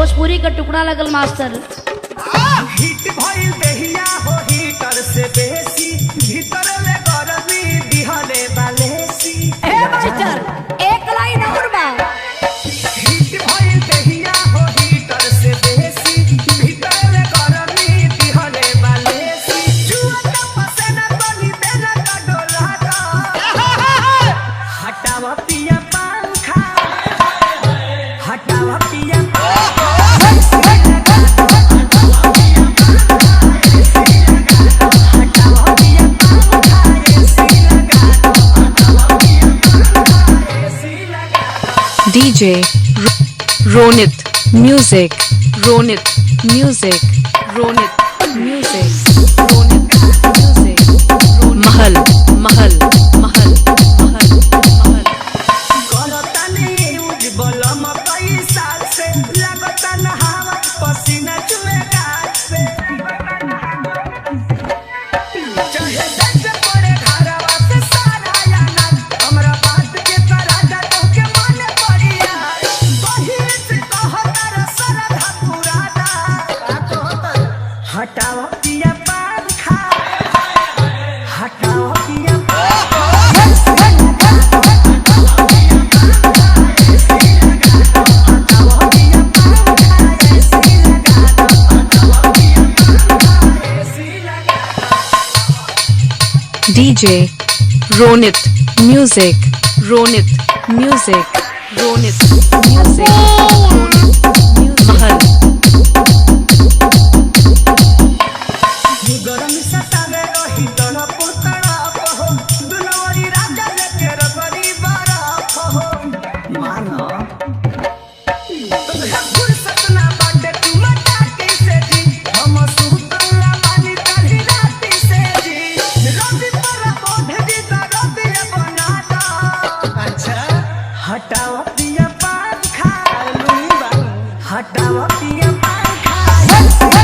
भोजपुरी का टुकड़ा लगल मास्टर। हिट भइल देहिया हो हीटर से बेसी भीतर ले गरमी दिहले बालेसी। ए मास्टर एक लाइन और बा। हिट भइल देहिया हो हीटर से बेसी भीतर ले गरमी दिहले बालेसी। जुआ का पसेना बनी देना का डोला हटावा पिया पंखा हटावा पिया DJ Ronit Music, Ronit Music, Ronit Music, Ronit Music, Mahal, Mahal, Mahal, Mahal, Mahal. गलता नहीं यूज बोलम पैसा से लगता नहावा पसीना चुए गाल से। चाहे दस पड़े घरवा से सारा याना हमरा बात के तराजा तो के मन पड़िया बहिर से कहतर सरधा पुराना हटाओ पिया पंखा हटाओ पिया DJ Ronit Music, Ronit Music, Ronit Music, Ronit Music, Mahal. गरम सतावे रही तड़प तड़प हो दुनवरी राजा लेके रबरी बरफ हो मानो तोहरा फुर्सत ना बाटे तू मटा कैसे जी हम सुतला मानी कभी राती से जी रवि पर बोध दी ता रवि बनाता अच्छा हटाओ पिया पंखा लुई बा हटाओ पिया पंखा